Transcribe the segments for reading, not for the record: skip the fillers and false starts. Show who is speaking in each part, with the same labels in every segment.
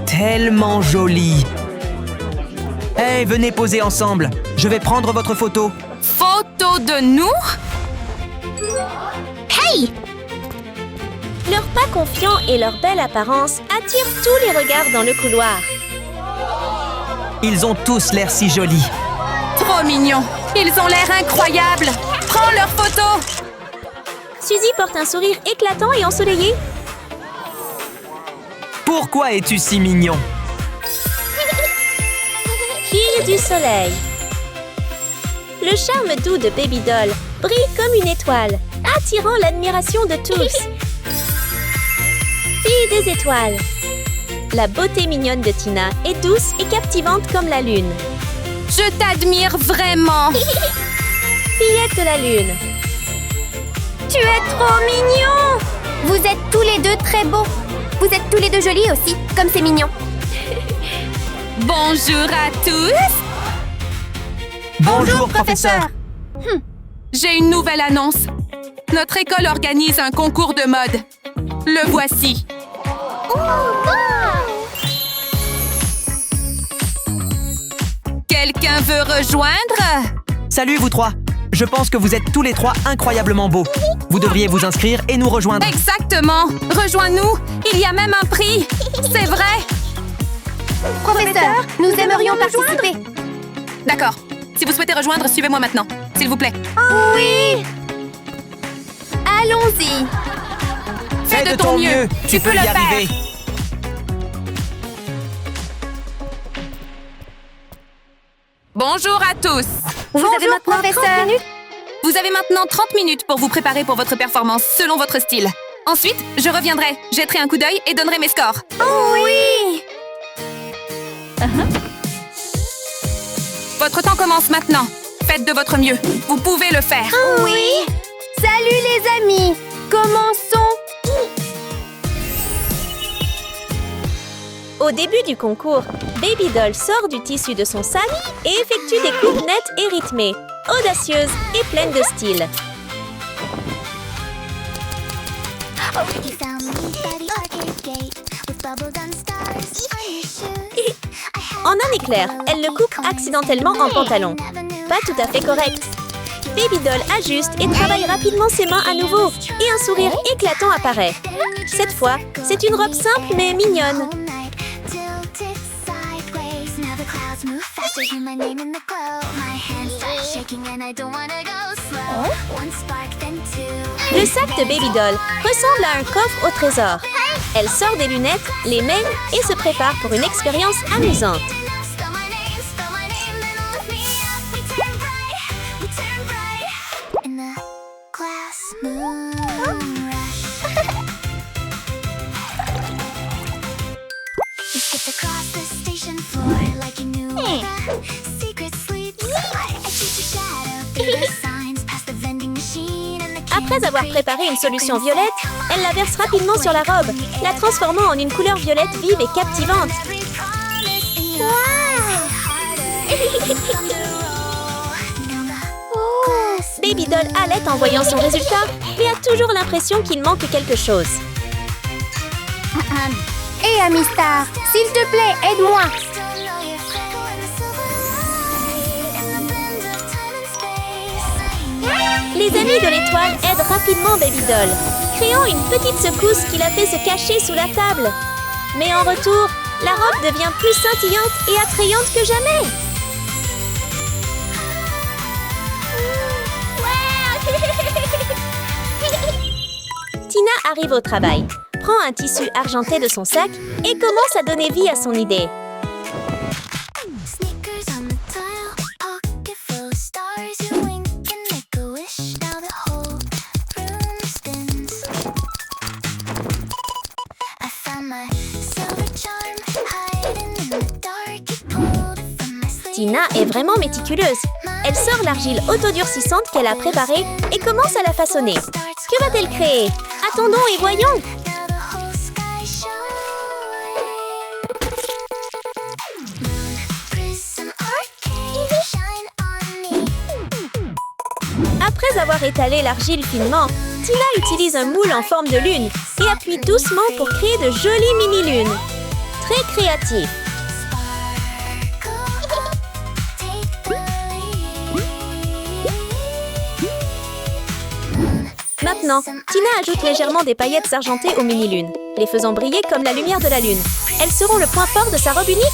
Speaker 1: Tellement joli. Hey, venez poser ensemble. Je vais prendre votre photo.
Speaker 2: Photo de nous?
Speaker 3: Hey!
Speaker 4: Leur pas confiant et leur belle apparence attirent tous les regards dans le couloir.
Speaker 1: Ils ont tous l'air si jolis.
Speaker 2: Trop mignons. Ils ont l'air incroyables. Prends leur photo.
Speaker 4: Suzy porte un sourire éclatant et ensoleillé.
Speaker 1: Pourquoi es-tu si mignon?
Speaker 4: Fille du soleil. Le charme doux de Baby Doll brille comme une étoile, attirant l'admiration de tous. Fille des étoiles. La beauté mignonne de Tina est douce et captivante comme la lune.
Speaker 2: Je t'admire vraiment.
Speaker 4: Fillette de la lune.
Speaker 3: Tu es trop mignon! Vous êtes tous les deux très beaux. Vous êtes tous les deux jolis aussi, comme c'est mignon.
Speaker 2: Bonjour à tous.
Speaker 1: Bonjour, professeur.
Speaker 2: J'ai une nouvelle annonce. Notre école organise un concours de mode. Le voici. Quelqu'un veut rejoindre?
Speaker 1: Salut, vous trois. Je pense que vous êtes tous les trois incroyablement beaux. Vous devriez vous inscrire et nous rejoindre.
Speaker 2: Exactement. Rejoins-nous. Il y a même un prix. C'est vrai.
Speaker 3: Professeur, nous aimerions participer.
Speaker 2: D'accord. Si vous souhaitez rejoindre, suivez-moi maintenant. S'il vous plaît.
Speaker 3: Oui! Allons-y!
Speaker 1: Fais de ton mieux. Tu peux y arriver.
Speaker 2: Bonjour à tous.
Speaker 3: Vous avez maintenant 30 minutes?
Speaker 2: Vous avez maintenant 30 minutes pour vous préparer pour votre performance selon votre style. Ensuite, je reviendrai, jetterai un coup d'œil et donnerai mes scores.
Speaker 3: Oh oui!
Speaker 2: Votre temps commence maintenant. Faites de votre mieux. Vous pouvez le faire.
Speaker 3: Oui! Salut les amis! Commençons!
Speaker 4: Au début du concours, Baby Doll sort du tissu de son sac et effectue des coupes nettes et rythmées, audacieuses et pleines de style. En un éclair, elle le coupe accidentellement en pantalon. Pas tout à fait correct. Baby Doll ajuste et travaille rapidement ses mains à nouveau, et un sourire éclatant apparaît. Cette fois, c'est une robe simple mais mignonne. Le sac de Baby Doll ressemble à un coffre au trésor. Elle sort des lunettes, les met et se prépare pour une expérience amusante. Après avoir préparé une solution violette, elle la verse rapidement sur la robe, la transformant en une couleur violette vive et captivante. Baby Doll halète en voyant son résultat et a toujours l'impression qu'il manque quelque chose.
Speaker 3: Hé, Amistar, s'il te plaît, aide-moi!
Speaker 4: Les amis de l'étoile aident rapidement Baby Doll, créant une petite secousse qui la fait se cacher sous la table. Mais en retour, la robe devient plus scintillante et attrayante que jamais. Tina arrive au travail, prend un tissu argenté de son sac et commence à donner vie à son idée. Tina est vraiment méticuleuse. Elle sort l'argile autodurcissante qu'elle a préparée et commence à la façonner. Que va-t-elle créer? Attendons et voyons! Après Après avoir étalé l'argile finement, Tina utilise un moule en forme de lune et appuie doucement pour créer de jolies mini-lunes. Très créatif. Maintenant, Tina ajoute légèrement des paillettes argentées aux mini-lunes, les faisant briller comme la lumière de la lune. Elles seront le point fort de sa robe unique.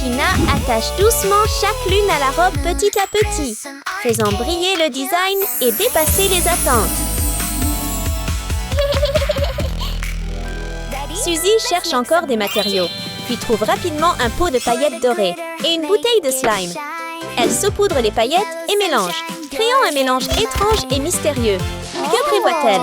Speaker 4: Tina attache doucement chaque lune à la robe petit à petit, faisant briller le design et dépasser les attentes. Suzy cherche encore des matériaux, puis trouve rapidement un pot de paillettes dorées et une bouteille de slime. Elle saupoudre les paillettes et mélange, créant un mélange étrange et mystérieux. Que prévoit-elle?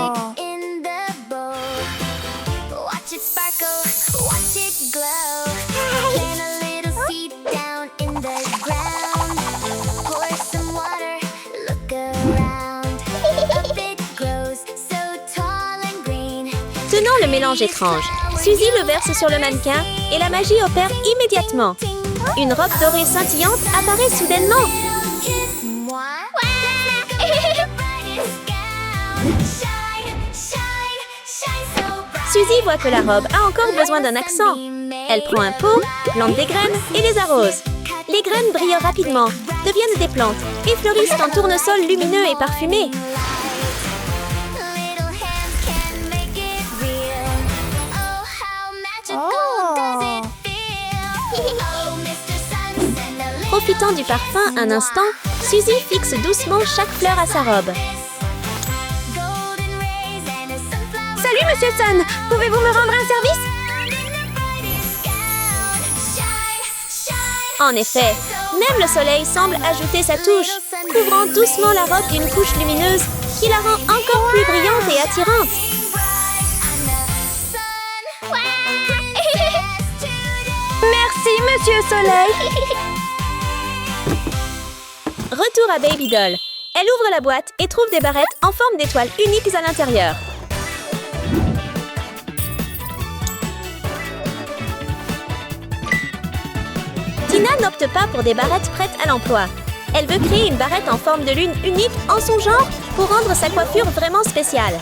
Speaker 4: Tenant le mélange étrange, Suzy le verse sur le mannequin et la magie opère immédiatement. Une robe dorée scintillante apparaît soudainement. Suzy voit que la robe a encore besoin d'un accent. Elle prend un pot, plante des graines et les arrose. Les graines brillent rapidement, deviennent des plantes et fleurissent en tournesol lumineux et parfumé. Profitant du parfum un instant, Suzy fixe doucement chaque fleur à sa robe.
Speaker 3: Salut, Monsieur Sun! Pouvez-vous me rendre un service?
Speaker 4: En effet, même le soleil semble ajouter sa touche, couvrant doucement la robe d'une couche lumineuse qui la rend encore plus brillante et attirante.
Speaker 3: Merci, Monsieur Soleil!
Speaker 4: Retour à Baby Doll. Elle ouvre la boîte et trouve des barrettes en forme d'étoiles uniques à l'intérieur. Tina n'opte pas pour des barrettes prêtes à l'emploi. Elle veut créer une barrette en forme de lune unique en son genre pour rendre sa coiffure vraiment spéciale.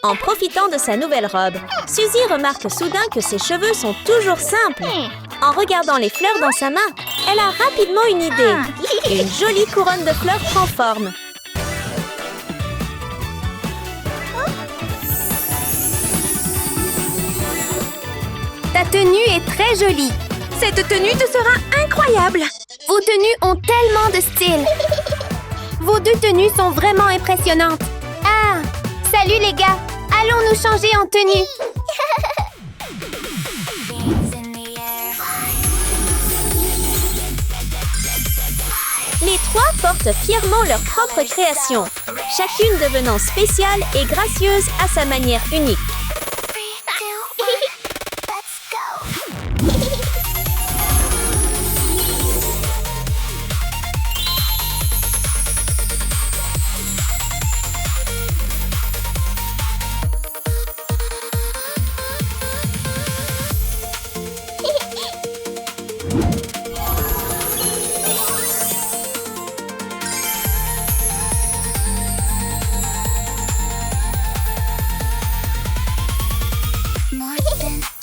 Speaker 4: En profitant de sa nouvelle robe, Suzy remarque soudain que ses cheveux sont toujours simples. En regardant les fleurs dans sa main, elle a rapidement une idée. Une jolie couronne de fleurs prend forme.
Speaker 3: Ta tenue est très jolie. Cette tenue te sera incroyable. Vos tenues ont tellement de style. Vos deux tenues sont vraiment impressionnantes. Ah, salut les gars. Allons nous changer en tenue.
Speaker 4: Les trois portent fièrement leur propre création, chacune devenant spéciale et gracieuse à sa manière unique.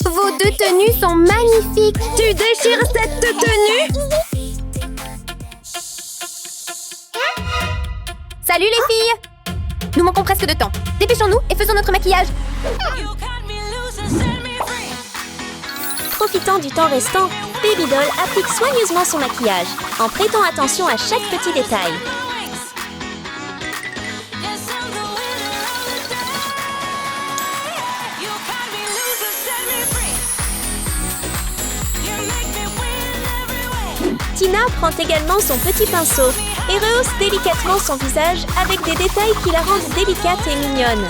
Speaker 3: Vos deux tenues sont magnifiques. Tu déchires cette tenue? Salut les filles! Nous manquons presque de temps. Dépêchons-nous et faisons notre maquillage.
Speaker 4: Profitant du temps restant, Baby Doll applique soigneusement son maquillage, en prêtant attention à chaque petit détail. Tina prend également son petit pinceau et rehausse délicatement son visage avec des détails qui la rendent délicate et mignonne.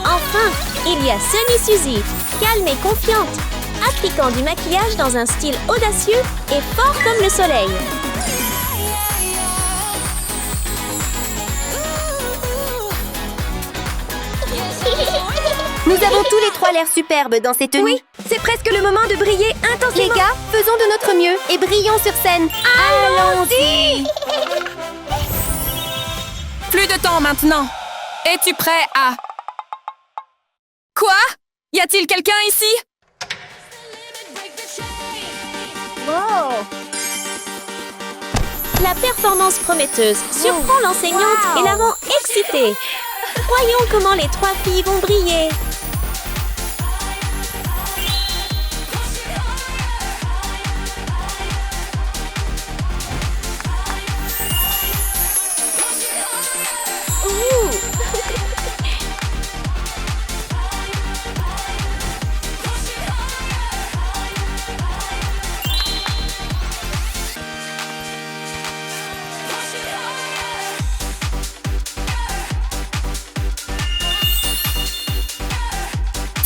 Speaker 4: Enfin, il y a Sunny Suzy, calme et confiante, appliquant du maquillage dans un style audacieux et fort comme le soleil.
Speaker 3: Nous avons tous les trois l'air superbes dans ces tenues. Oui, c'est presque le moment de briller intensément. Les gars, faisons de notre mieux et brillons sur scène. Allons-y!
Speaker 2: Plus de temps maintenant. Es-tu prêt à... Quoi? Y a-t-il quelqu'un ici?
Speaker 4: La performance prometteuse surprend l'enseignante et la rend excitée. Voyons comment les trois filles vont briller.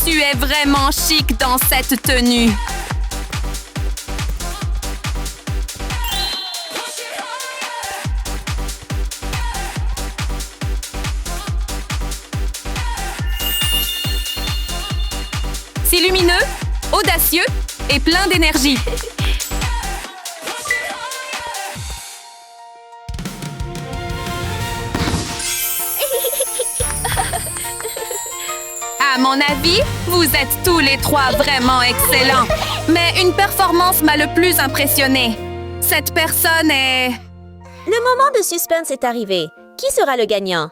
Speaker 2: Tu es vraiment chic dans cette tenue. C'est lumineux, audacieux et plein d'énergie. À mon avis, vous êtes tous les trois vraiment excellents. Mais une performance m'a le plus impressionné. Cette personne est...
Speaker 4: Le moment de suspense est arrivé. Qui sera le gagnant?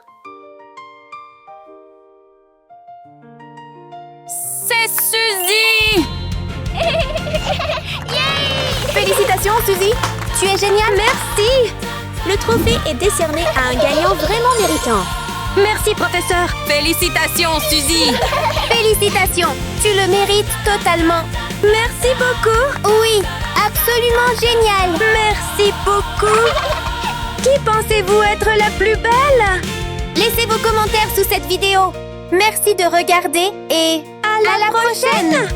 Speaker 2: C'est Suzy!
Speaker 3: Félicitations, Suzy! Tu es géniale! Merci!
Speaker 4: Le trophée est décerné à un gagnant vraiment méritant.
Speaker 3: Merci, professeur!
Speaker 2: Félicitations, Suzy!
Speaker 3: Félicitations! Tu le mérites totalement! Merci beaucoup! Oui, absolument génial! Merci beaucoup! Qui pensez-vous être la plus belle? Laissez vos commentaires sous cette vidéo! Merci de regarder et à la prochaine!